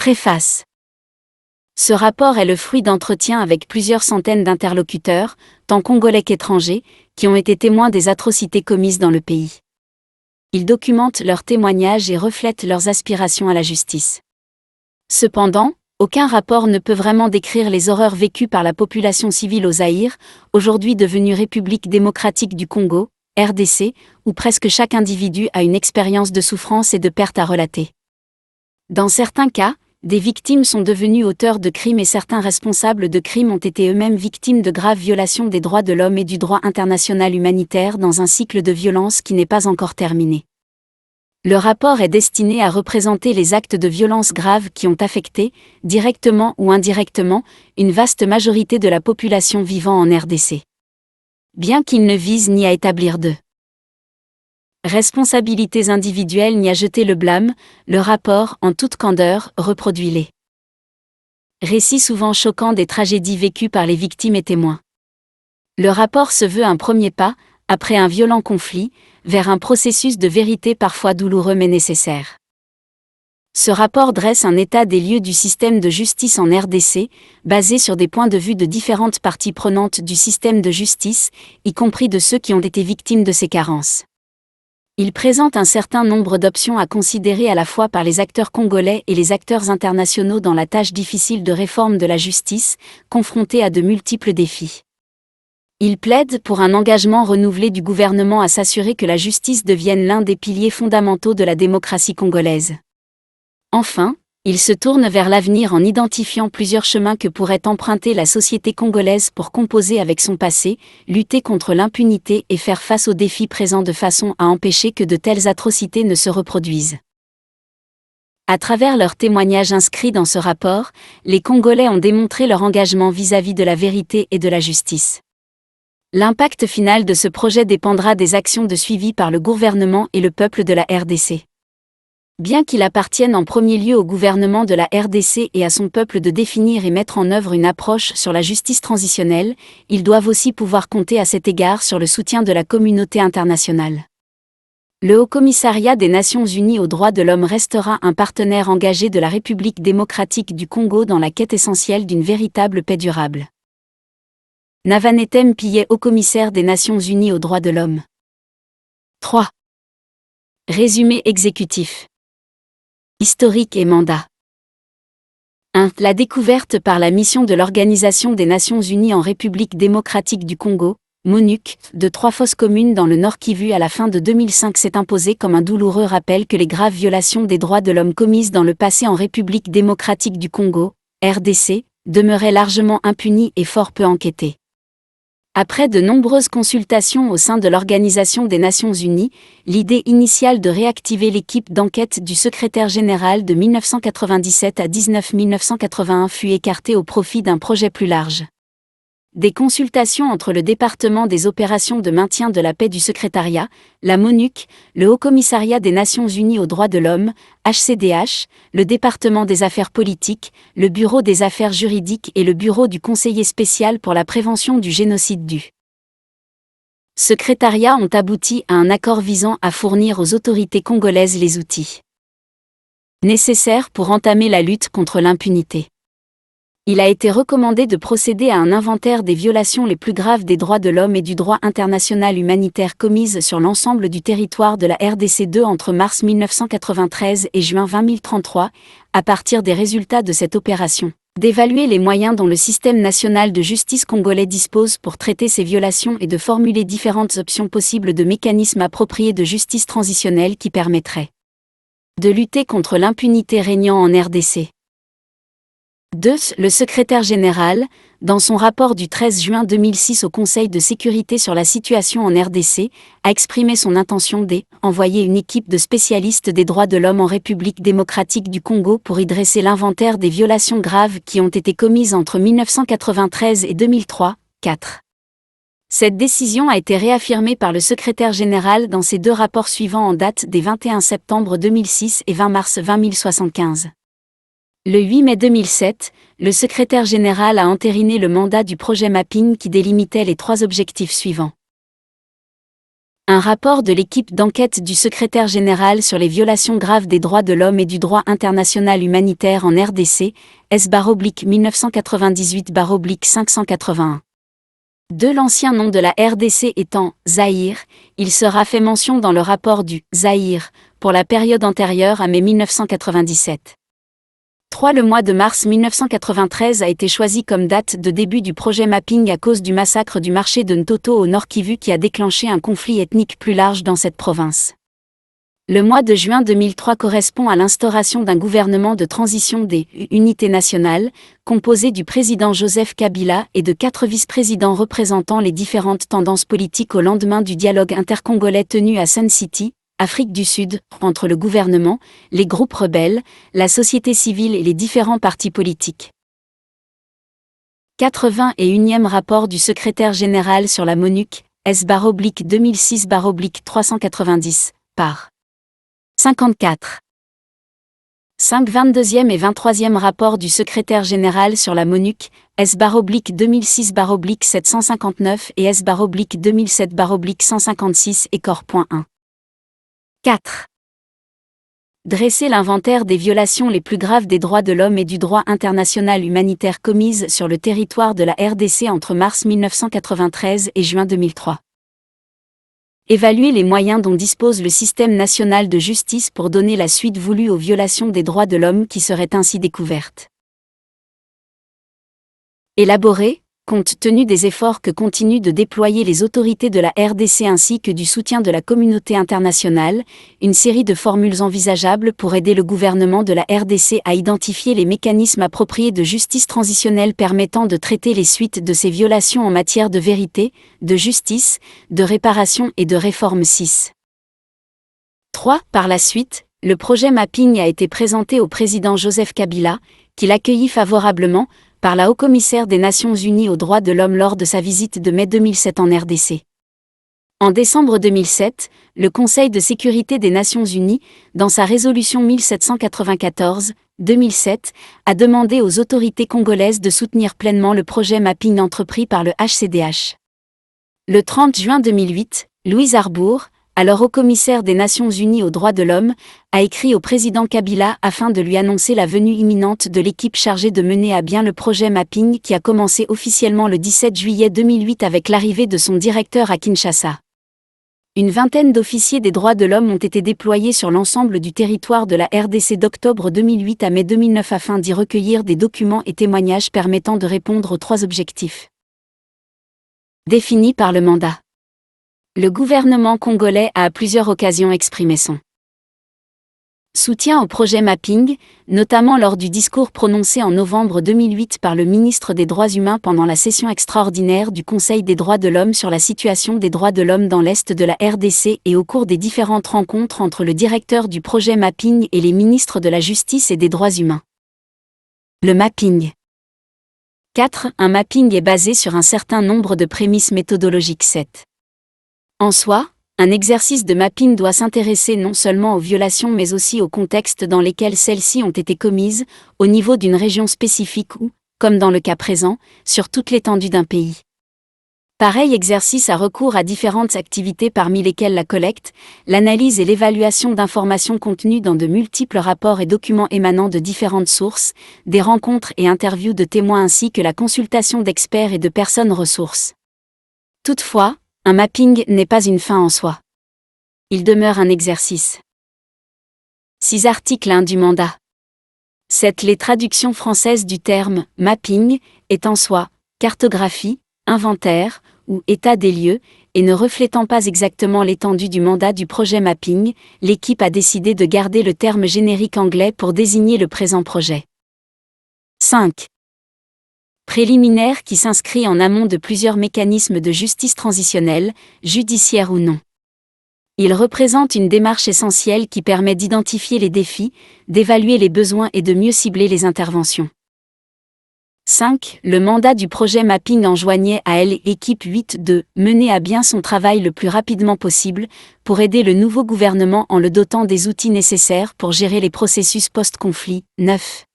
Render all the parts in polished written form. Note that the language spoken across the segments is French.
Préface. Ce rapport est le fruit d'entretiens avec plusieurs centaines d'interlocuteurs, tant congolais qu'étrangers, qui ont été témoins des atrocités commises dans le pays. Il documente leurs témoignages et reflète leurs aspirations à la justice. Cependant, aucun rapport ne peut vraiment décrire les horreurs vécues par la population civile au Zaïre, aujourd'hui devenue République démocratique du Congo, RDC, où presque chaque individu a une expérience de souffrance et de perte à relater. Dans certains cas, des victimes sont devenues auteurs de crimes et certains responsables de crimes ont été eux-mêmes victimes de graves violations des droits de l'homme et du droit international humanitaire dans un cycle de violence qui n'est pas encore terminé. Le rapport est destiné à représenter les actes de violence graves qui ont affecté, directement ou indirectement, une vaste majorité de la population vivant en RDC. Bien qu'il ne vise ni à établir de responsabilités individuelles ni à jeter le blâme, le rapport, en toute candeur, reproduit les récits souvent choquants des tragédies vécues par les victimes et témoins. Le rapport se veut un premier pas, après un violent conflit, vers un processus de vérité parfois douloureux mais nécessaire. Ce rapport dresse un état des lieux du système de justice en RDC, basé sur des points de vue de différentes parties prenantes du système de justice, y compris de ceux qui ont été victimes de ces carences. Il présente un certain nombre d'options à considérer à la fois par les acteurs congolais et les acteurs internationaux dans la tâche difficile de réforme de la justice, confrontés à de multiples défis. Il plaide pour un engagement renouvelé du gouvernement à s'assurer que la justice devienne l'un des piliers fondamentaux de la démocratie congolaise. Enfin, il se tourne vers l'avenir en identifiant plusieurs chemins que pourrait emprunter la société congolaise pour composer avec son passé, lutter contre l'impunité et faire face aux défis présents de façon à empêcher que de telles atrocités ne se reproduisent. À travers leurs témoignages inscrits dans ce rapport, les Congolais ont démontré leur engagement vis-à-vis de la vérité et de la justice. L'impact final de ce projet dépendra des actions de suivi par le gouvernement et le peuple de la RDC. Bien qu'il appartienne en premier lieu au gouvernement de la RDC et à son peuple de définir et mettre en œuvre une approche sur la justice transitionnelle, ils doivent aussi pouvoir compter à cet égard sur le soutien de la communauté internationale. Le Haut-Commissariat des Nations Unies aux droits de l'homme restera un partenaire engagé de la République démocratique du Congo dans la quête essentielle d'une véritable paix durable. Navanetem Pillay, Haut-Commissaire des Nations Unies aux droits de l'homme. 3. Résumé exécutif. Historique et mandat. 1. La découverte par la mission de l'Organisation des Nations Unies en République démocratique du Congo, MONUC, de 3 fosses communes dans le Nord Kivu à la fin de 2005 s'est imposée comme un douloureux rappel que les graves violations des droits de l'homme commises dans le passé en République démocratique du Congo, RDC, demeuraient largement impunies et fort peu enquêtées. Après de nombreuses consultations au sein de l'Organisation des Nations Unies, l'idée initiale de réactiver l'équipe d'enquête du secrétaire général de 1997 à 1981 fut écartée au profit d'un projet plus large. Des consultations entre le département des opérations de maintien de la paix du secrétariat, la MONUC, le Haut-Commissariat des Nations Unies aux droits de l'homme, HCDH, le département des affaires politiques, le bureau des affaires juridiques et le bureau du conseiller spécial pour la prévention du génocide du secrétariat ont abouti à un accord visant à fournir aux autorités congolaises les outils nécessaires pour entamer la lutte contre l'impunité. Il a été recommandé de procéder à un inventaire des violations les plus graves des droits de l'homme et du droit international humanitaire commises sur l'ensemble du territoire de la RDC2 entre mars 1993 et juin 2033, à partir des résultats de cette opération, d'évaluer les moyens dont le système national de justice congolais dispose pour traiter ces violations et de formuler différentes options possibles de mécanismes appropriés de justice transitionnelle qui permettraient de lutter contre l'impunité régnant en RDC. 2. Le secrétaire général, dans son rapport du 13 juin 2006 au Conseil de sécurité sur la situation en RDC, a exprimé son intention d'envoyer une équipe de spécialistes des droits de l'homme en République démocratique du Congo pour y dresser l'inventaire des violations graves qui ont été commises entre 1993 et 2003. 4. Cette décision a été réaffirmée par le secrétaire général dans ses 2 rapports suivants en date des 21 septembre 2006 et 20 mars 2075. Le 8 mai 2007, le secrétaire général a entériné le mandat du projet Mapping qui délimitait les 3 objectifs suivants. Un rapport de l'équipe d'enquête du secrétaire général sur les violations graves des droits de l'homme et du droit international humanitaire en RDC, S-1998-581. De l'ancien nom de la RDC étant Zaïre, il sera fait mention dans le rapport du Zaïre, pour la période antérieure à mai 1997. 3. Le mois de mars 1993 a été choisi comme date de début du projet Mapping à cause du massacre du marché de Ntoto au Nord Kivu qui a déclenché un conflit ethnique plus large dans cette province. Le mois de juin 2003 correspond à l'instauration d'un gouvernement de transition des Unités nationales, composé du président Joseph Kabila et de 4 vice-présidents représentant les différentes tendances politiques au lendemain du dialogue intercongolais tenu à Sun City, Afrique du Sud, entre le gouvernement, les groupes rebelles, la société civile et les différents partis politiques. 81e rapport du secrétaire général sur la MONUC, S/2006/390, par 54. 5. 22e et 23e rapport du secrétaire général sur la MONUC, S/2006/759 et S/2007/156 et Corps.1. 4. Dresser l'inventaire des violations les plus graves des droits de l'homme et du droit international humanitaire commises sur le territoire de la RDC entre mars 1993 et juin 2003. Évaluer les moyens dont dispose le système national de justice pour donner la suite voulue aux violations des droits de l'homme qui seraient ainsi découvertes. Élaborer, compte tenu des efforts que continuent de déployer les autorités de la RDC ainsi que du soutien de la communauté internationale, une série de formules envisageables pour aider le gouvernement de la RDC à identifier les mécanismes appropriés de justice transitionnelle permettant de traiter les suites de ces violations en matière de vérité, de justice, de réparation et de réforme 6. 3. Par la suite, le projet Mapping a été présenté au président Joseph Kabila, qui l'accueillit favorablement, par la haut-commissaire des Nations Unies aux droits de l'homme lors de sa visite de mai 2007 en RDC. En décembre 2007, le Conseil de sécurité des Nations Unies, dans sa résolution 1794/2007, a demandé aux autorités congolaises de soutenir pleinement le projet Mapping entrepris par le HCDH. Le 30 juin 2008, Louise Arbour, alors haut-commissaire des Nations Unies aux droits de l'homme, a écrit au président Kabila afin de lui annoncer la venue imminente de l'équipe chargée de mener à bien le projet Mapping qui a commencé officiellement le 17 juillet 2008 avec l'arrivée de son directeur à Kinshasa. Une vingtaine d'officiers des droits de l'homme ont été déployés sur l'ensemble du territoire de la RDC d'octobre 2008 à mai 2009 afin d'y recueillir des documents et témoignages permettant de répondre aux 3 objectifs définis par le mandat. Le gouvernement congolais a à plusieurs occasions exprimé son soutien au projet Mapping, notamment lors du discours prononcé en novembre 2008 par le ministre des Droits humains pendant la session extraordinaire du Conseil des droits de l'homme sur la situation des droits de l'homme dans l'Est de la RDC et au cours des différentes rencontres entre le directeur du projet Mapping et les ministres de la Justice et des Droits humains. Le Mapping. 4. Un mapping est basé sur un certain nombre de prémices méthodologiques 7. En soi, un exercice de mapping doit s'intéresser non seulement aux violations mais aussi au contexte dans lesquels celles-ci ont été commises, au niveau d'une région spécifique ou, comme dans le cas présent, sur toute l'étendue d'un pays. Pareil exercice a recours à différentes activités parmi lesquelles la collecte, l'analyse et l'évaluation d'informations contenues dans de multiples rapports et documents émanant de différentes sources, des rencontres et interviews de témoins ainsi que la consultation d'experts et de personnes ressources. Toutefois, un mapping n'est pas une fin en soi. Il demeure un exercice. 6 articles 1 du mandat. 7. Les traductions françaises du terme « mapping » est en soi « cartographie », « inventaire » ou « état des lieux » et ne reflétant pas exactement l'étendue du mandat du projet Mapping, l'équipe a décidé de garder le terme générique anglais pour désigner le présent projet. 5. Préliminaire qui s'inscrit en amont de plusieurs mécanismes de justice transitionnelle, judiciaire ou non. Il représente une démarche essentielle qui permet d'identifier les défis, d'évaluer les besoins et de mieux cibler les interventions. 5. Le mandat du projet Mapping enjoignait à l'équipe 8 de mener à bien son travail le plus rapidement possible pour aider le nouveau gouvernement en le dotant des outils nécessaires pour gérer les processus post-conflit. 9.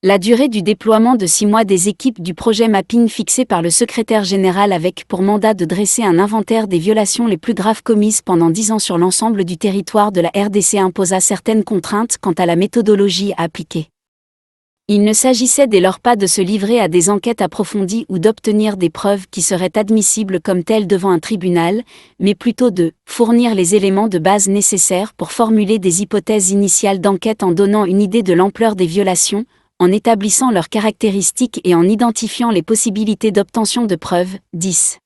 La durée du déploiement de 6 mois des équipes du projet Mapping fixé par le secrétaire général avec pour mandat de dresser un inventaire des violations les plus graves commises pendant 10 ans sur l'ensemble du territoire de la RDC imposa certaines contraintes quant à la méthodologie à appliquer. Il ne s'agissait dès lors pas de se livrer à des enquêtes approfondies ou d'obtenir des preuves qui seraient admissibles comme telles devant un tribunal, mais plutôt de fournir les éléments de base nécessaires pour formuler des hypothèses initiales d'enquête en donnant une idée de l'ampleur des violations, en établissant leurs caractéristiques et en identifiant les possibilités d'obtention de preuves. 10.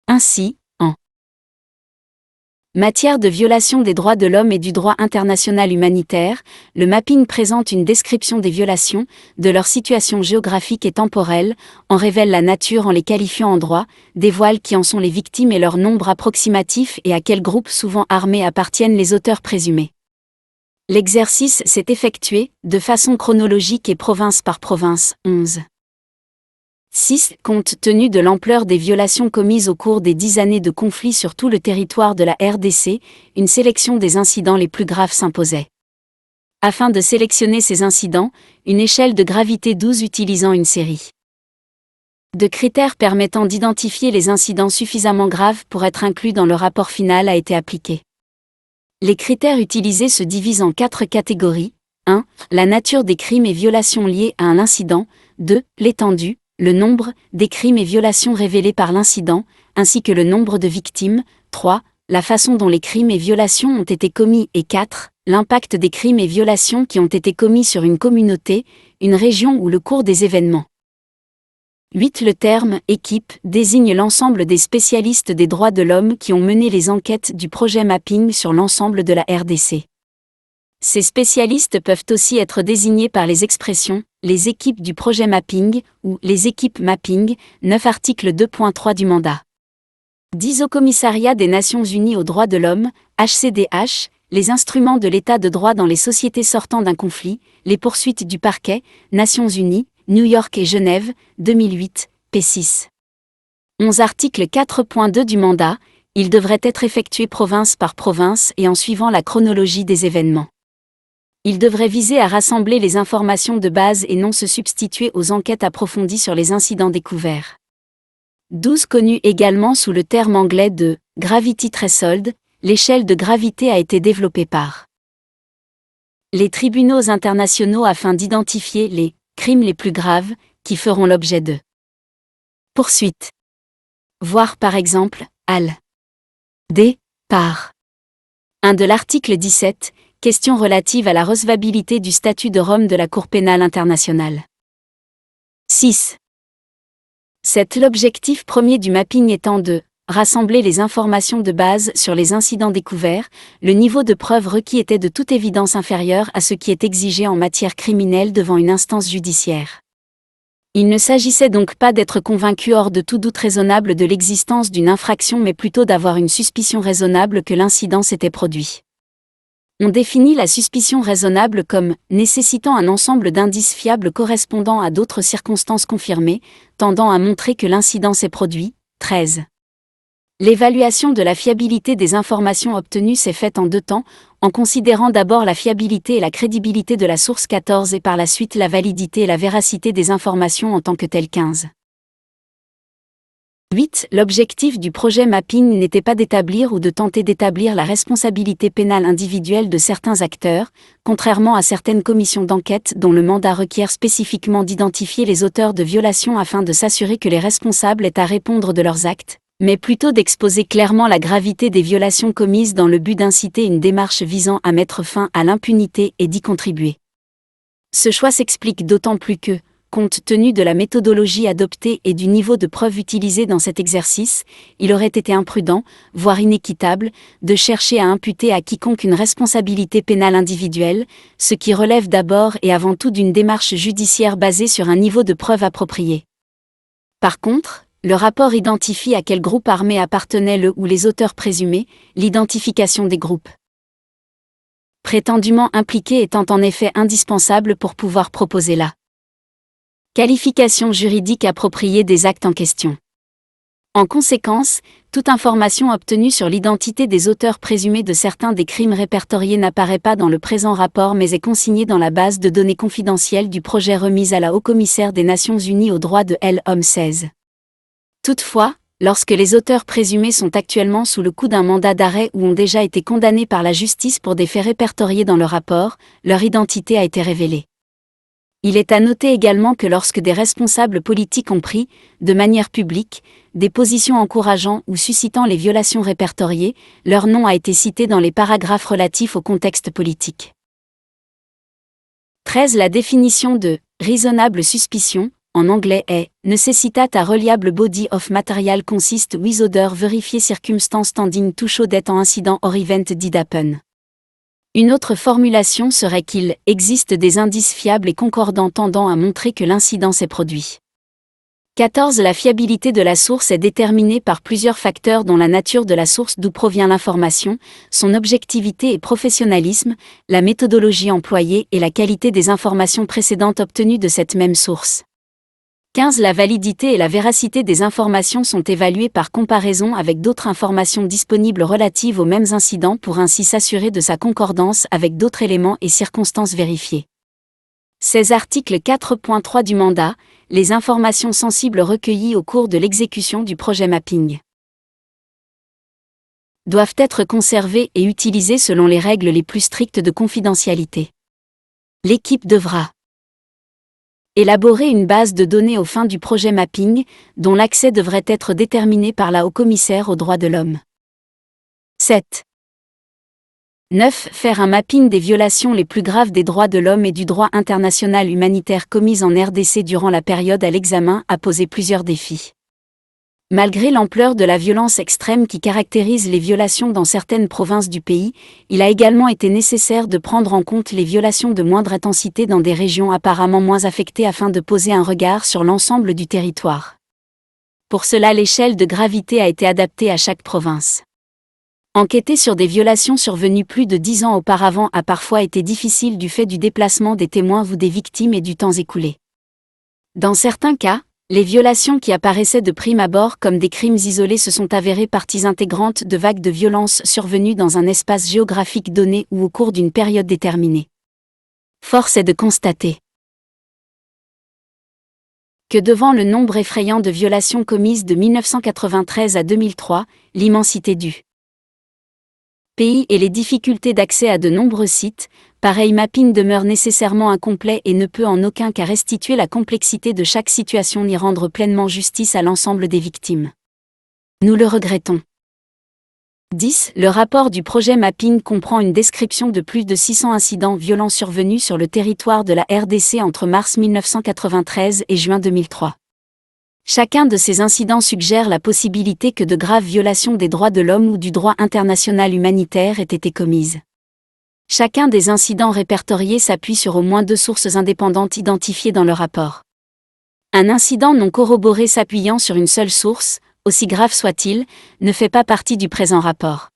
Ainsi, en matière de violation des droits de l'homme et du droit international humanitaire, le mapping présente une description des violations, de leur situation géographique et temporelle, en révèle la nature en les qualifiant en droit, dévoile qui en sont les victimes et leur nombre approximatif et à quel groupe souvent armé appartiennent les auteurs présumés. L'exercice s'est effectué, de façon chronologique et province par province. 11. 6. Compte tenu de l'ampleur des violations commises au cours des 10 années de conflit sur tout le territoire de la RDC, une sélection des incidents les plus graves s'imposait. Afin de sélectionner ces incidents, une échelle de gravité 12 utilisant une série de critères permettant d'identifier les incidents suffisamment graves pour être inclus dans le rapport final a été appliquée. Les critères utilisés se divisent en 4 catégories. 1. La nature des crimes et violations liés à un incident. 2. L'étendue, le nombre des crimes et violations révélés par l'incident, ainsi que le nombre de victimes. 3. La façon dont les crimes et violations ont été commis. Et 4. L'impact des crimes et violations qui ont été commis sur une communauté, une région ou le cours des événements. 8. Le terme « équipe » désigne l'ensemble des spécialistes des droits de l'homme qui ont mené les enquêtes du projet Mapping sur l'ensemble de la RDC. Ces spécialistes peuvent aussi être désignés par les expressions « les équipes du projet Mapping » ou « les équipes Mapping », 9 article 2.3 du mandat. 10. Au Commissariat des Nations Unies aux droits de l'homme, HCDH, les instruments de l'état de droit dans les sociétés sortant d'un conflit, les poursuites du parquet, Nations Unies, New York et Genève, 2008, p. 11 article 4.2 du mandat, il devrait être effectué province par province et en suivant la chronologie des événements. Il devrait viser à rassembler les informations de base et non se substituer aux enquêtes approfondies sur les incidents découverts. 12. Connu également sous le terme anglais de « Gravity Threshold », l'échelle de gravité a été développée par les tribunaux internationaux afin d'identifier les crimes les plus graves, qui feront l'objet de poursuites. Voir par exemple, al. d. par 1 de l'article 17, question relative à la recevabilité du statut de Rome de la Cour pénale internationale. 6. C'est l'objectif premier du mapping étant de rassembler les informations de base sur les incidents découverts, le niveau de preuve requis était de toute évidence inférieur à ce qui est exigé en matière criminelle devant une instance judiciaire. Il ne s'agissait donc pas d'être convaincu hors de tout doute raisonnable de l'existence d'une infraction mais plutôt d'avoir une suspicion raisonnable que l'incident s'était produit. On définit la suspicion raisonnable comme nécessitant un ensemble d'indices fiables correspondant à d'autres circonstances confirmées, tendant à montrer que l'incident s'est produit. 13. L'évaluation de la fiabilité des informations obtenues s'est faite en 2 temps, en considérant d'abord la fiabilité et la crédibilité de la source 14 et par la suite la validité et la véracité des informations en tant que telles 15. 8. L'objectif du projet Mapping n'était pas d'établir ou de tenter d'établir la responsabilité pénale individuelle de certains acteurs, contrairement à certaines commissions d'enquête dont le mandat requiert spécifiquement d'identifier les auteurs de violations afin de s'assurer que les responsables aient à répondre de leurs actes, mais plutôt d'exposer clairement la gravité des violations commises dans le but d'inciter une démarche visant à mettre fin à l'impunité et d'y contribuer. Ce choix s'explique d'autant plus que, compte tenu de la méthodologie adoptée et du niveau de preuve utilisé dans cet exercice, il aurait été imprudent, voire inéquitable, de chercher à imputer à quiconque une responsabilité pénale individuelle, ce qui relève d'abord et avant tout d'une démarche judiciaire basée sur un niveau de preuve approprié. Par contre, le rapport identifie à quel groupe armé appartenaient le ou les auteurs présumés, l'identification des groupes prétendument impliqués étant en effet indispensable pour pouvoir proposer la qualification juridique appropriée des actes en question. En conséquence, toute information obtenue sur l'identité des auteurs présumés de certains des crimes répertoriés n'apparaît pas dans le présent rapport mais est consignée dans la base de données confidentielles du projet remise à la Haut-Commissaire des Nations Unies aux droits de l'homme 16. Toutefois, lorsque les auteurs présumés sont actuellement sous le coup d'un mandat d'arrêt ou ont déjà été condamnés par la justice pour des faits répertoriés dans le rapport, leur identité a été révélée. Il est à noter également que lorsque des responsables politiques ont pris, de manière publique, des positions encourageant ou suscitant les violations répertoriées, leur nom a été cité dans les paragraphes relatifs au contexte politique. 13. La définition de « reasonable suspicion » en anglais est « necessitat a reliable body of material consist with other verified circumstance tending to show that an incident or event did happen ». Une autre formulation serait qu'il existe des indices fiables et concordants tendant à montrer que l'incident s'est produit. 14. La fiabilité de la source est déterminée par plusieurs facteurs dont la nature de la source d'où provient l'information, son objectivité et professionnalisme, la méthodologie employée et la qualité des informations précédentes obtenues de cette même source. 15. La validité et la véracité des informations sont évaluées par comparaison avec d'autres informations disponibles relatives aux mêmes incidents pour ainsi s'assurer de sa concordance avec d'autres éléments et circonstances vérifiées. 16. Article 4.3 du mandat, les informations sensibles recueillies au cours de l'exécution du projet mapping doivent être conservées et utilisées selon les règles les plus strictes de confidentialité. L'équipe devra élaborer une base de données aux fins du projet mapping, dont l'accès devrait être déterminé par la Haut-Commissaire aux droits de l'homme. 7. 9. Faire un mapping des violations les plus graves des droits de l'homme et du droit international humanitaire commises en RDC durant la période à l'examen a posé plusieurs défis. Malgré l'ampleur de la violence extrême qui caractérise les violations dans certaines provinces du pays, il a également été nécessaire de prendre en compte les violations de moindre intensité dans des régions apparemment moins affectées afin de poser un regard sur l'ensemble du territoire. Pour cela, l'échelle de gravité a été adaptée à chaque province. Enquêter sur des violations survenues plus de 10 ans auparavant a parfois été difficile du fait du déplacement des témoins ou des victimes et du temps écoulé. Dans certains cas, les violations qui apparaissaient de prime abord comme des crimes isolés se sont avérées parties intégrantes de vagues de violence survenues dans un espace géographique donné ou au cours d'une période déterminée. Force est de constater que devant le nombre effrayant de violations commises de 1993 à 2003, l'immensité du pays et les difficultés d'accès à de nombreux sites, pareil mapping demeure nécessairement incomplet et ne peut en aucun cas restituer la complexité de chaque situation ni rendre pleinement justice à l'ensemble des victimes. Nous le regrettons. 10. Le rapport du projet mapping comprend une description de plus de 600 incidents violents survenus sur le territoire de la RDC entre mars 1993 et juin 2003. Chacun de ces incidents suggère la possibilité que de graves violations des droits de l'homme ou du droit international humanitaire aient été commises. Chacun des incidents répertoriés s'appuie sur au moins 2 sources indépendantes identifiées dans le rapport. Un incident non corroboré s'appuyant sur une seule source, aussi grave soit-il, ne fait pas partie du présent rapport.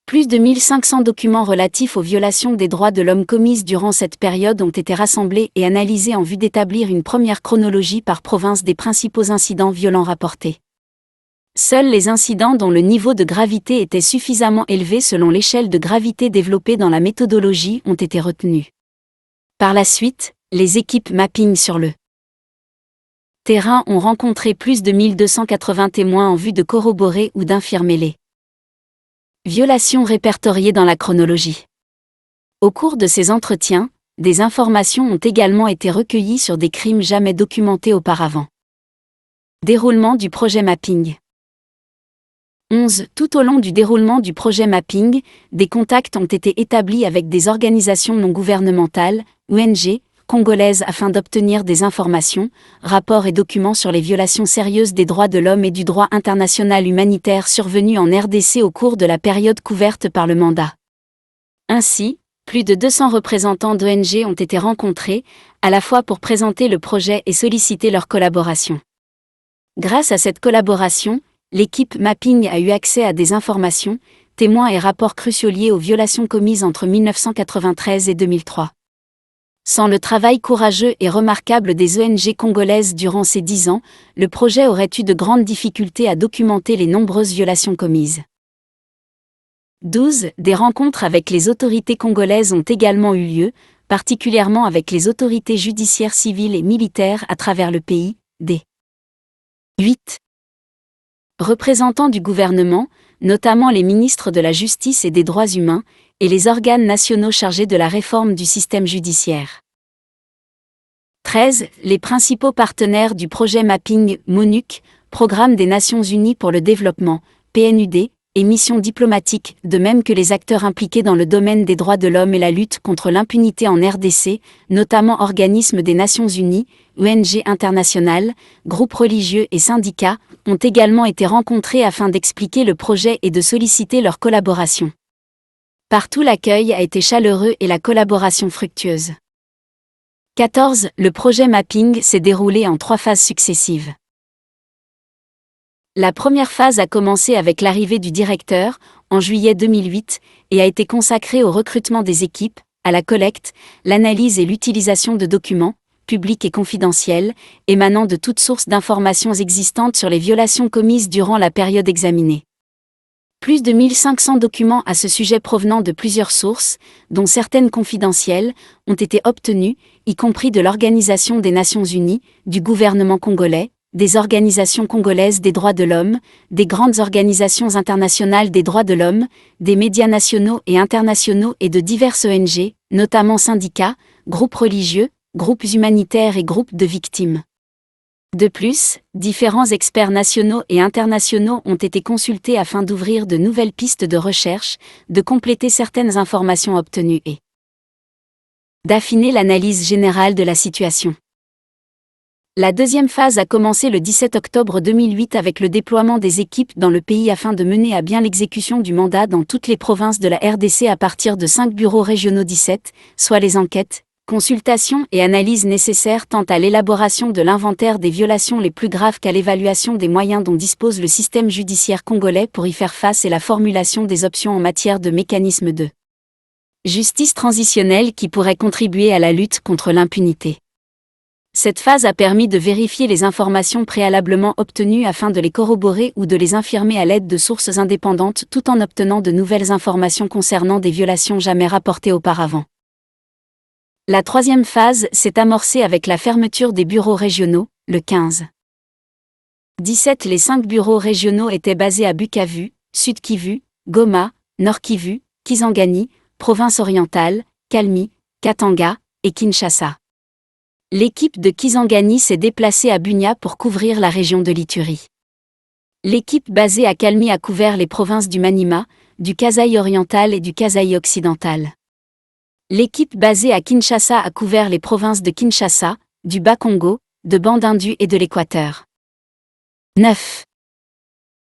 Plus de 1500 documents relatifs aux violations des droits de l'homme commises durant cette période ont été rassemblés et analysés en vue d'établir une première chronologie par province des principaux incidents violents rapportés. Seuls les incidents dont le niveau de gravité était suffisamment élevé selon l'échelle de gravité développée dans la méthodologie ont été retenus. Par la suite, les équipes mapping sur le terrain ont rencontré plus de 1280 témoins en vue de corroborer ou d'infirmer les violations répertoriées dans la chronologie. Au cours de ces entretiens, des informations ont également été recueillies sur des crimes jamais documentés auparavant. Déroulement du projet mapping. 11. Tout au long du déroulement du projet mapping, des contacts ont été établis avec des organisations non gouvernementales, ONG, congolaises afin d'obtenir des informations, rapports et documents sur les violations sérieuses des droits de l'homme et du droit international humanitaire survenues en RDC au cours de la période couverte par le mandat. Ainsi, plus de 200 représentants d'ONG ont été rencontrés, à la fois pour présenter le projet et solliciter leur collaboration. Grâce à cette collaboration, l'équipe mapping a eu accès à des informations, témoins et rapports cruciaux liés aux violations commises entre 1993 et 2003. Sans le travail courageux et remarquable des ONG congolaises durant ces 10 ans, le projet aurait eu de grandes difficultés à documenter les nombreuses violations commises. 12. Des rencontres avec les autorités congolaises ont également eu lieu, particulièrement avec les autorités judiciaires civiles et militaires à travers le pays. D. 8. Représentants du gouvernement, notamment les ministres de la Justice et des Droits humains, et les organes nationaux chargés de la réforme du système judiciaire. 13. Les principaux partenaires du projet Mapping, MONUC, Programme des Nations Unies pour le Développement, PNUD, et missions diplomatiques, de même que les acteurs impliqués dans le domaine des droits de l'homme et la lutte contre l'impunité en RDC, notamment organismes des Nations Unies, ONG internationales, groupes religieux et syndicats, ont également été rencontrés afin d'expliquer le projet et de solliciter leur collaboration. Partout l'accueil a été chaleureux et la collaboration fructueuse. 14. Le projet Mapping s'est déroulé en 3 phases successives. La première phase a commencé avec l'arrivée du directeur, en juillet 2008, et a été consacrée au recrutement des équipes, à la collecte, l'analyse et l'utilisation de documents, publics et confidentiels, émanant de toutes sources d'informations existantes sur les violations commises durant la période examinée. Plus de 1500 documents à ce sujet provenant de plusieurs sources, dont certaines confidentielles, ont été obtenus, y compris de l'Organisation des Nations Unies, du gouvernement congolais, des organisations congolaises des droits de l'homme, des grandes organisations internationales des droits de l'homme, des médias nationaux et internationaux et de diverses ONG, notamment syndicats, groupes religieux, groupes humanitaires et groupes de victimes. De plus, différents experts nationaux et internationaux ont été consultés afin d'ouvrir de nouvelles pistes de recherche, de compléter certaines informations obtenues et d'affiner l'analyse générale de la situation. La deuxième phase a commencé le 17 octobre 2008 avec le déploiement des équipes dans le pays afin de mener à bien l'exécution du mandat dans toutes les provinces de la RDC à partir de 5 bureaux régionaux 17, soit les enquêtes, consultations et analyses nécessaires tant à l'élaboration de l'inventaire des violations les plus graves qu'à l'évaluation des moyens dont dispose le système judiciaire congolais pour y faire face et la formulation des options en matière de mécanismes de justice transitionnelle qui pourraient contribuer à la lutte contre l'impunité. Cette phase a permis de vérifier les informations préalablement obtenues afin de les corroborer ou de les infirmer à l'aide de sources indépendantes tout en obtenant de nouvelles informations concernant des violations jamais rapportées auparavant. La troisième phase s'est amorcée avec la fermeture des bureaux régionaux, le 15. 17. Les 5 bureaux régionaux étaient basés à Bukavu, Sud Kivu, Goma, Nord Kivu, Kisangani, Province orientale, Kalmi, Katanga et Kinshasa. L'équipe de Kisangani s'est déplacée à Bunia pour couvrir la région de l'Ituri. L'équipe basée à Kalmi a couvert les provinces du Maniema, du Kasaï oriental et du Kasaï occidental. L'équipe basée à Kinshasa a couvert les provinces de Kinshasa, du Bas-Congo, de Bandundu et de l'Équateur. 9.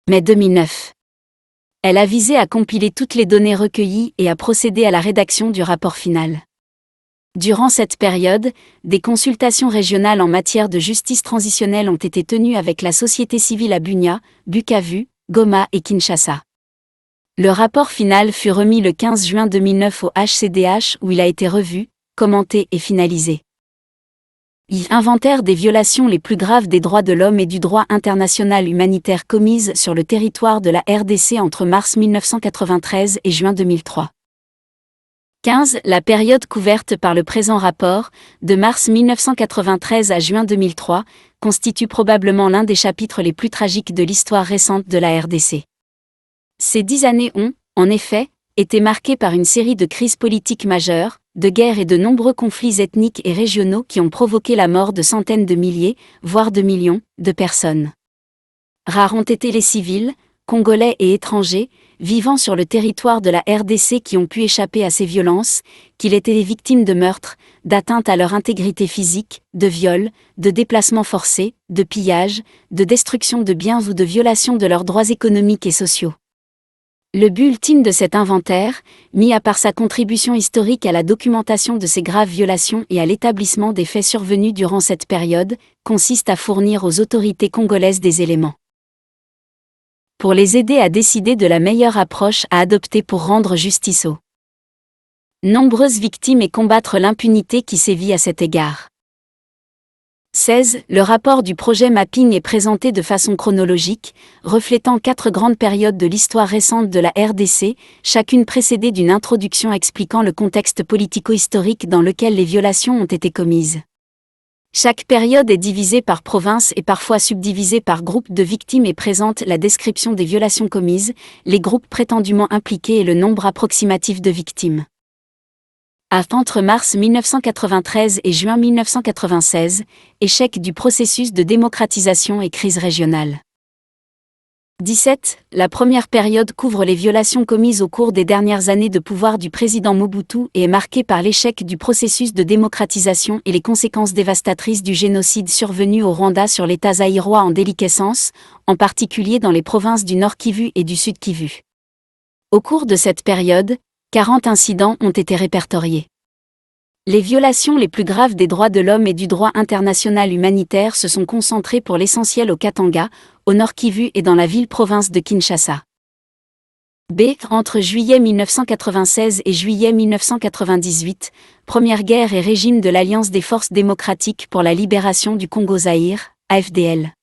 Mai 2009. Elle a visé à compiler toutes les données recueillies et à procéder à la rédaction du rapport final. Durant cette période, des consultations régionales en matière de justice transitionnelle ont été tenues avec la société civile à Bunia, Bukavu, Goma et Kinshasa. Le rapport final fut remis le 15 juin 2009 au HCDH où il a été revu, commenté et finalisé. Inventaire des violations les plus graves des droits de l'homme et du droit international humanitaire commises sur le territoire de la RDC entre mars 1993 et juin 2003. 15. La période couverte par le présent rapport, de mars 1993 à juin 2003, constitue probablement l'un des chapitres les plus tragiques de l'histoire récente de la RDC. Ces 10 années ont, en effet, été marquées par une série de crises politiques majeures, de guerres et de nombreux conflits ethniques et régionaux qui ont provoqué la mort de centaines de milliers, voire de millions, de personnes. Rares ont été les civils, congolais et étrangers, vivant sur le territoire de la RDC qui ont pu échapper à ces violences, qu'ils étaient les victimes de meurtres, d'atteintes à leur intégrité physique, de viols, de déplacements forcés, de pillages, de destruction de biens ou de violation de leurs droits économiques et sociaux. Le but ultime de cet inventaire, mis à part sa contribution historique à la documentation de ces graves violations et à l'établissement des faits survenus durant cette période, consiste à fournir aux autorités congolaises des éléments pour les aider à décider de la meilleure approche à adopter pour rendre justice aux Nombreuses victimes et combattre l'impunité qui sévit à cet égard. 16. Le rapport du projet Mapping est présenté de façon chronologique, reflétant 4 grandes périodes de l'histoire récente de la RDC, chacune précédée d'une introduction expliquant le contexte politico-historique dans lequel les violations ont été commises. Chaque période est divisée par province et parfois subdivisée par groupe de victimes et présente la description des violations commises, les groupes prétendument impliqués et le nombre approximatif de victimes. Entre mars 1993 et juin 1996, échec du processus de démocratisation et crise régionale. 17. La première période couvre les violations commises au cours des dernières années de pouvoir du président Mobutu et est marquée par l'échec du processus de démocratisation et les conséquences dévastatrices du génocide survenu au Rwanda sur l'État zaïrois en déliquescence, en particulier dans les provinces du Nord Kivu et du Sud Kivu. Au cours de cette période, 40 incidents ont été répertoriés. Les violations les plus graves des droits de l'homme et du droit international humanitaire se sont concentrées pour l'essentiel au Katanga, au Nord Kivu et dans la ville-province de Kinshasa. Entre juillet 1996 et juillet 1998, Première guerre et régime de l'Alliance des forces démocratiques pour la libération du Congo-Zaïre, AFDL.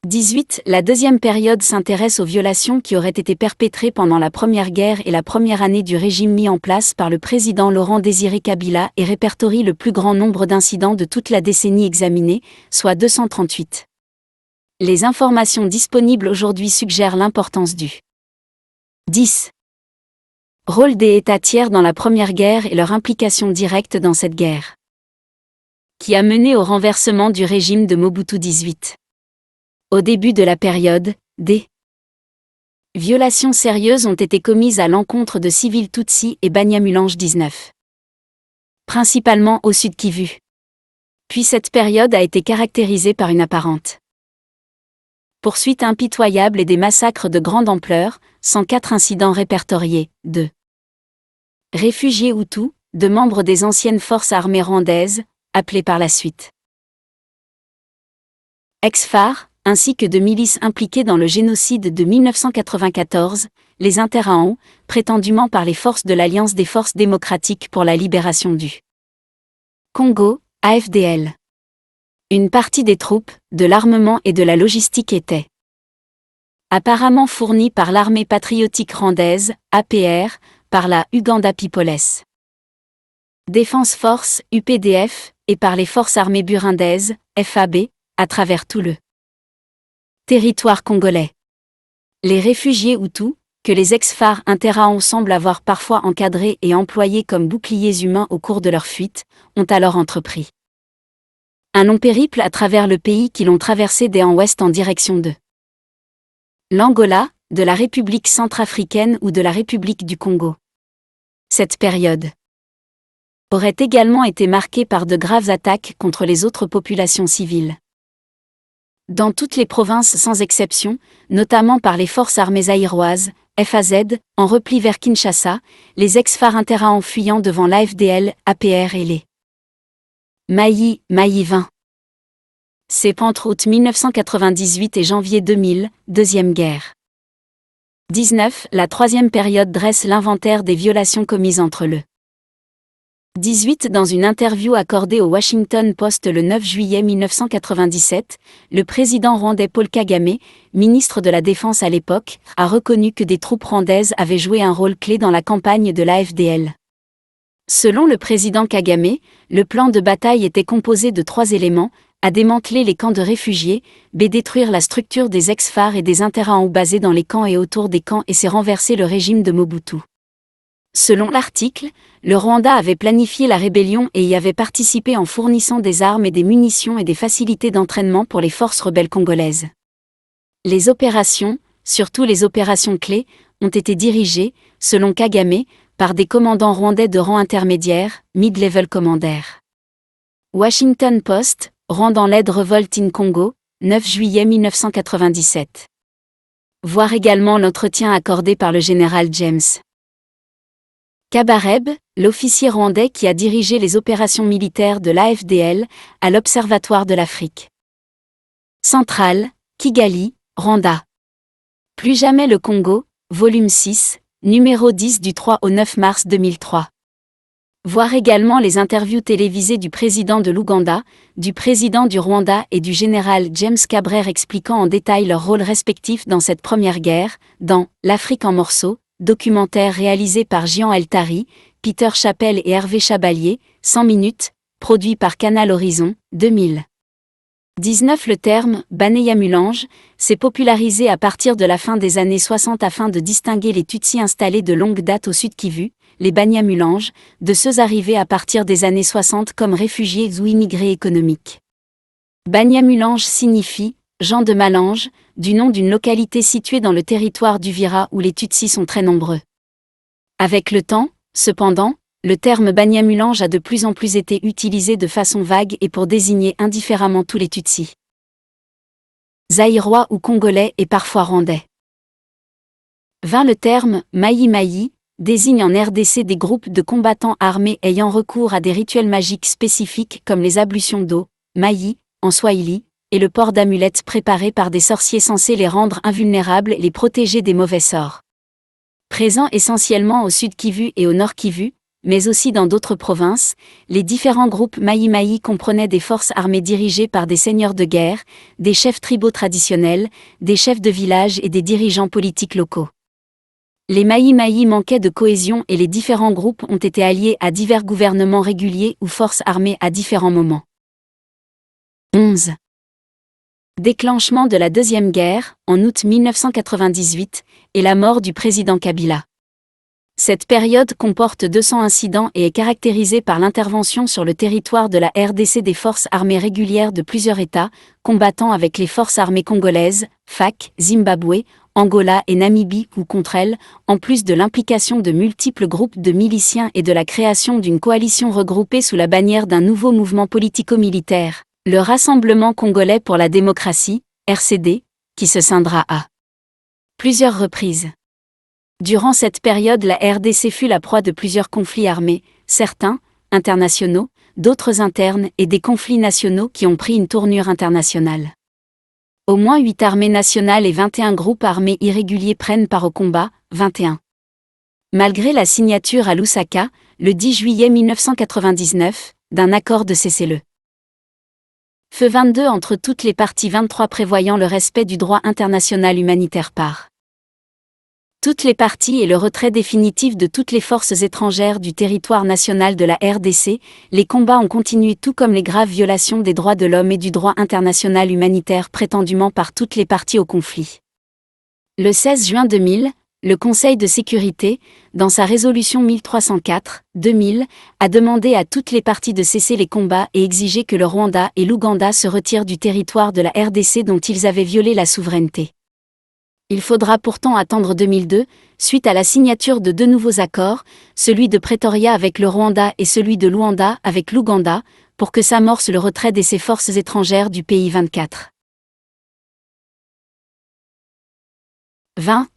18. La deuxième période s'intéresse aux violations qui auraient été perpétrées pendant la Première Guerre et la première année du régime mis en place par le président Laurent-Désiré Kabila et répertorie le plus grand nombre d'incidents de toute la décennie examinée, soit 238. Les informations disponibles aujourd'hui suggèrent l'importance du 10. Rôle des États tiers dans la Première Guerre et leur implication directe dans cette guerre, qui a mené au renversement du régime de Mobutu 18. Au début de la période, des violations sérieuses ont été commises à l'encontre de civils Tutsis et Banyamulenge 19. Principalement au Sud Kivu. Puis cette période a été caractérisée par une apparente poursuite impitoyable et des massacres de grande ampleur, 104 incidents répertoriés, de réfugiés Hutus, de membres des anciennes forces armées rwandaises, appelées par la suite ex-FAR, ainsi que de milices impliquées dans le génocide de 1994, les Interahamwe, prétendument par les forces de l'Alliance des forces démocratiques pour la libération du Congo, AFDL. Une partie des troupes, de l'armement et de la logistique était apparemment fournie par l'armée patriotique rwandaise, APR, par la Uganda People's Defense Force, UPDF, et par les forces armées burundaises, FAB, à travers tout le territoire congolais. Les réfugiés Hutus, que les ex-FAR Interahamwe semblent avoir parfois encadrés et employés comme boucliers humains au cours de leur fuite, ont alors entrepris un long périple à travers le pays qui l'ont traversé d'est en ouest en direction de l'Angola, de la République centrafricaine ou de la République du Congo. Cette période aurait également été marquée par de graves attaques contre les autres populations civiles. Dans toutes les provinces sans exception, notamment par les forces armées zaïroises, FAZ, en repli vers Kinshasa, les ex-FAR Interahamwe fuyant devant l'AFDL, APR et les Maï 20. C'est entre août 1998 et janvier 2000, Deuxième Guerre. 19. La troisième période dresse l'inventaire des violations commises entre le 18. Dans une interview accordée au Washington Post le 9 juillet 1997, le président rwandais Paul Kagame, ministre de la Défense à l'époque, a reconnu que des troupes rwandaises avaient joué un rôle clé dans la campagne de l'AFDL. Selon le président Kagame, le plan de bataille était composé de 3 éléments: à démanteler les camps de réfugiés, détruire la structure des ex-FAR et des Interahamwe basés dans les camps et autour des camps et renverser le régime de Mobutu. Selon l'article, le Rwanda avait planifié la rébellion et y avait participé en fournissant des armes et des munitions et des facilités d'entraînement pour les forces rebelles congolaises. Les opérations, surtout les opérations clés, ont été dirigées, selon Kagame, par des commandants rwandais de rang intermédiaire, mid-level commander. Washington Post, Rwandans led revolt in Congo, 9 juillet 1997. Voir également l'entretien accordé par le général James Kabarebe, l'officier rwandais qui a dirigé les opérations militaires de l'AFDL, à l'Observatoire de l'Afrique centrale, Kigali, Rwanda. Plus jamais le Congo, volume 6, numéro 10 du 3 au 9 mars 2003. Voir également les interviews télévisées du président de l'Ouganda, du président du Rwanda et du général James Kabaré expliquant en détail leurs rôles respectifs dans cette première guerre, dans « L'Afrique en morceaux », documentaire réalisé par Jean Eltari, Peter Chappell et Hervé Chabalier, 100 minutes, produit par Canal Horizon, 2019. Le terme « Banyamulange » s'est popularisé à partir de la fin des années 60 afin de distinguer les Tutsis installés de longue date au Sud Kivu, les Banyamulanges, de ceux arrivés à partir des années 60 comme réfugiés ou immigrés économiques. Banyamulange signifie « gens de Malange », du nom d'une localité située dans le territoire d'Uvira où les Tutsis sont très nombreux. Avec le temps, cependant, le terme Banyamulange a de plus en plus été utilisé de façon vague et pour désigner indifféremment tous les Tutsis. Zaïrois ou Congolais et parfois Rwandais. Le terme Maï-Maï désigne en RDC des groupes de combattants armés ayant recours à des rituels magiques spécifiques comme les ablutions d'eau, Maï, en Swahili, et le port d'amulettes préparées par des sorciers censés les rendre invulnérables et les protéger des mauvais sorts. Présents essentiellement au Sud Kivu et au Nord Kivu, mais aussi dans d'autres provinces, les différents groupes Maï-Maï comprenaient des forces armées dirigées par des seigneurs de guerre, des chefs tribaux traditionnels, des chefs de village et des dirigeants politiques locaux. Les Maï-Maï manquaient de cohésion et les différents groupes ont été alliés à divers gouvernements réguliers ou forces armées à différents moments. 11. Déclenchement de la Deuxième Guerre, en août 1998, et la mort du président Kabila. Cette période comporte 200 incidents et est caractérisée par l'intervention sur le territoire de la RDC des forces armées régulières de plusieurs États, combattant avec les forces armées congolaises, FARC, Zimbabwe, Angola et Namibie ou contre elles, en plus de l'implication de multiples groupes de miliciens et de la création d'une coalition regroupée sous la bannière d'un nouveau mouvement politico-militaire, le Rassemblement congolais pour la démocratie, RCD, qui se scindra à plusieurs reprises. Durant cette période, la RDC fut la proie de plusieurs conflits armés, certains internationaux, d'autres internes et des conflits nationaux qui ont pris une tournure internationale. Au moins 8 armées nationales et 21 groupes armés irréguliers prennent part au combat, 21. Malgré la signature à Lusaka, le 10 juillet 1999, d'un accord de cessez-le-feu 22 entre toutes les parties, 23 prévoyant le respect du droit international humanitaire par toutes les parties et le retrait définitif de toutes les forces étrangères du territoire national de la RDC, les combats ont continué tout comme les graves violations des droits de l'homme et du droit international humanitaire prétendument par toutes les parties au conflit. Le 16 juin 2000, le Conseil de sécurité, dans sa résolution 1304/2000, a demandé à toutes les parties de cesser les combats et exiger que le Rwanda et l'Ouganda se retirent du territoire de la RDC dont ils avaient violé la souveraineté. Il faudra pourtant attendre 2002, suite à la signature de 2 nouveaux accords, celui de Pretoria avec le Rwanda et celui de Luanda avec l'Ouganda, pour que s'amorce le retrait de ces forces étrangères du pays. 24.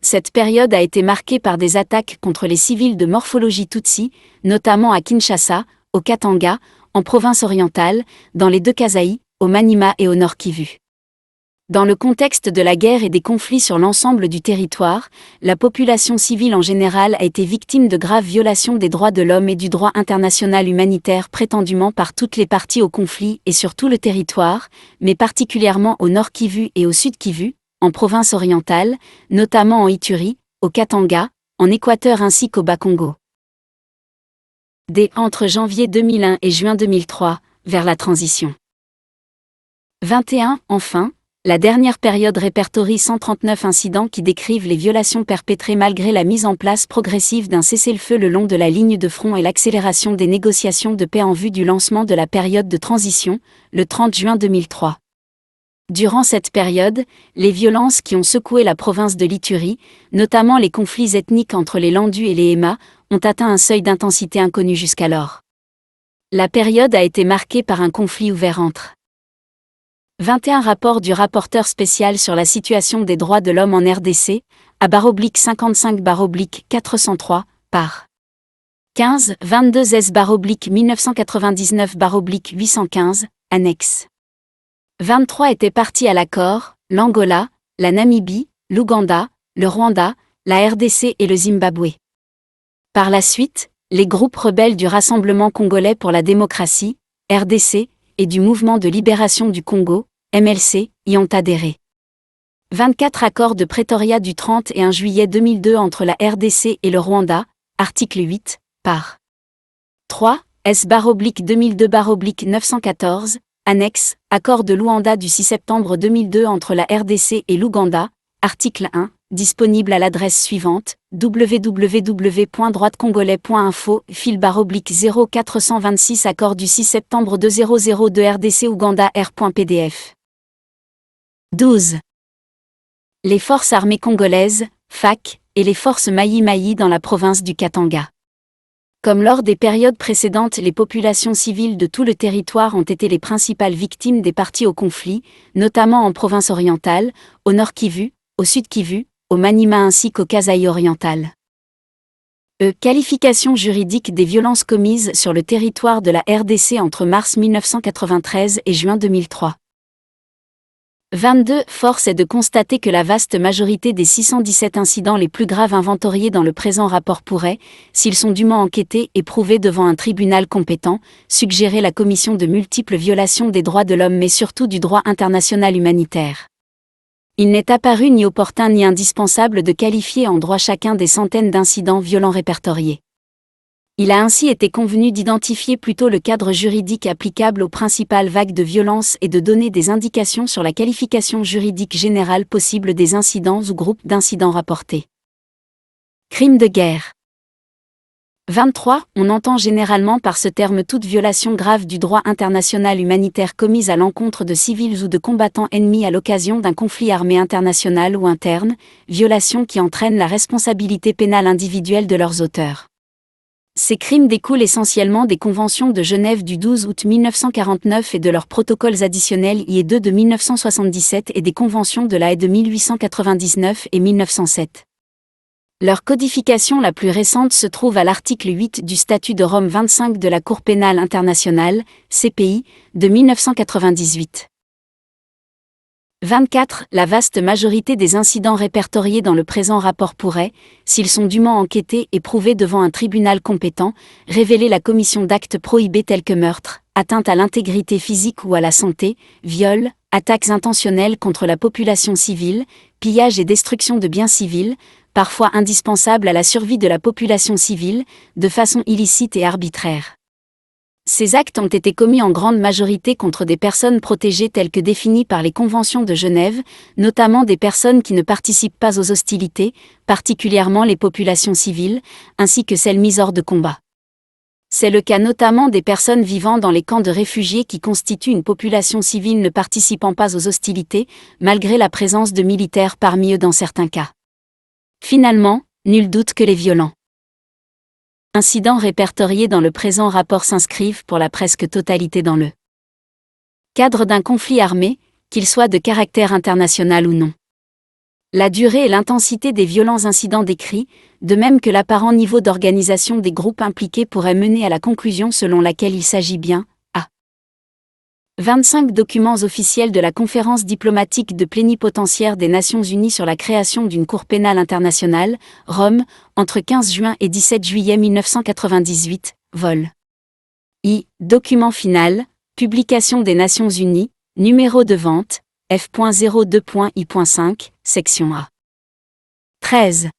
Cette période a été marquée par des attaques contre les civils de morphologie Tutsi, notamment à Kinshasa, au Katanga, en province orientale, dans les 2 Kasaï, au Maniema et au Nord Kivu. Dans le contexte de la guerre et des conflits sur l'ensemble du territoire, la population civile en général a été victime de graves violations des droits de l'homme et du droit international humanitaire prétendument par toutes les parties au conflit et sur tout le territoire, mais particulièrement au Nord Kivu et au Sud Kivu, en province orientale, notamment en Ituri, au Katanga, en Équateur ainsi qu'au Bas-Congo. Entre janvier 2001 et juin 2003, vers la transition. 21. Enfin, la dernière période répertorie 139 incidents qui décrivent les violations perpétrées malgré la mise en place progressive d'un cessez-le-feu le long de la ligne de front et l'accélération des négociations de paix en vue du lancement de la période de transition, le 30 juin 2003. Durant cette période, les violences qui ont secoué la province de l'Ituri, notamment les conflits ethniques entre les Landus et les Hema, ont atteint un seuil d'intensité inconnu jusqu'alors. La période a été marquée par un conflit ouvert entre 21 rapport du rapporteur spécial sur la situation des droits de l'homme en RDC, à /55/403, par 15, 22 S/1999/815, annexe. 23 étaient partis à l'accord, l'Angola, la Namibie, l'Ouganda, le Rwanda, la RDC et le Zimbabwe. Par la suite, les groupes rebelles du Rassemblement congolais pour la démocratie, RDC, et du Mouvement de libération du Congo, MLC, y ont adhéré. 24 accords de Pretoria du 31 juillet 2002 entre la RDC et le Rwanda, article 8, par 3, S/2002/914, annexe, accord de Luanda du 6 septembre 2002 entre la RDC et l'Ouganda, article 1, disponible à l'adresse suivante, www.droitecongolais.info, fil/0426 accord du 6 septembre 2002 RDC Ouganda r.pdf. 12. Les forces armées congolaises, FARC, et les forces Maï-Maï dans la province du Katanga. Comme lors des périodes précédentes, les populations civiles de tout le territoire ont été les principales victimes des parties au conflit, notamment en province orientale, au Nord Kivu, au Sud Kivu, au Maniema ainsi qu'au Kasaï oriental. Qualification juridique des violences commises sur le territoire de la RDC entre mars 1993 et juin 2003. 22. Force est de constater que la vaste majorité des 617 incidents les plus graves inventoriés dans le présent rapport pourraient, s'ils sont dûment enquêtés et prouvés devant un tribunal compétent, suggérer la commission de multiples violations des droits de l'homme mais surtout du droit international humanitaire. Il n'est apparu ni opportun ni indispensable de qualifier en droit chacun des centaines d'incidents violents répertoriés. Il a ainsi été convenu d'identifier plutôt le cadre juridique applicable aux principales vagues de violence et de donner des indications sur la qualification juridique générale possible des incidents ou groupes d'incidents rapportés. Crimes de guerre. 23. On entend généralement par ce terme toute violation grave du droit international humanitaire commise à l'encontre de civils ou de combattants ennemis à l'occasion d'un conflit armé international ou interne, violation qui entraîne la responsabilité pénale individuelle de leurs auteurs. Ces crimes découlent essentiellement des conventions de Genève du 12 août 1949 et de leurs protocoles additionnels I et II de 1977 et des conventions de la Haye de 1899 et 1907. Leur codification la plus récente se trouve à l'article 8 du statut de Rome 25 de la Cour pénale internationale, CPI, de 1998. 24. La vaste majorité des incidents répertoriés dans le présent rapport pourraient, s'ils sont dûment enquêtés et prouvés devant un tribunal compétent, révéler la commission d'actes prohibés tels que meurtre, atteinte à l'intégrité physique ou à la santé, viol, attaques intentionnelles contre la population civile, pillage et destruction de biens civils, parfois indispensables à la survie de la population civile, de façon illicite et arbitraire. Ces actes ont été commis en grande majorité contre des personnes protégées telles que définies par les conventions de Genève, notamment des personnes qui ne participent pas aux hostilités, particulièrement les populations civiles, ainsi que celles mises hors de combat. C'est le cas notamment des personnes vivant dans les camps de réfugiés qui constituent une population civile ne participant pas aux hostilités, malgré la présence de militaires parmi eux dans certains cas. Finalement, nul doute que les violents incidents répertoriés dans le présent rapport s'inscrivent pour la presque totalité dans le cadre d'un conflit armé, qu'il soit de caractère international ou non. La durée et l'intensité des violents incidents décrits, de même que l'apparent niveau d'organisation des groupes impliqués pourraient mener à la conclusion selon laquelle il s'agit bien, 25 documents officiels de la conférence diplomatique de plénipotentiaire des Nations Unies sur la création d'une Cour pénale internationale, Rome, entre 15 juin et 17 juillet 1998, vol. Document final, publication des Nations Unies, numéro de vente, F.02.I.5, section A. 13.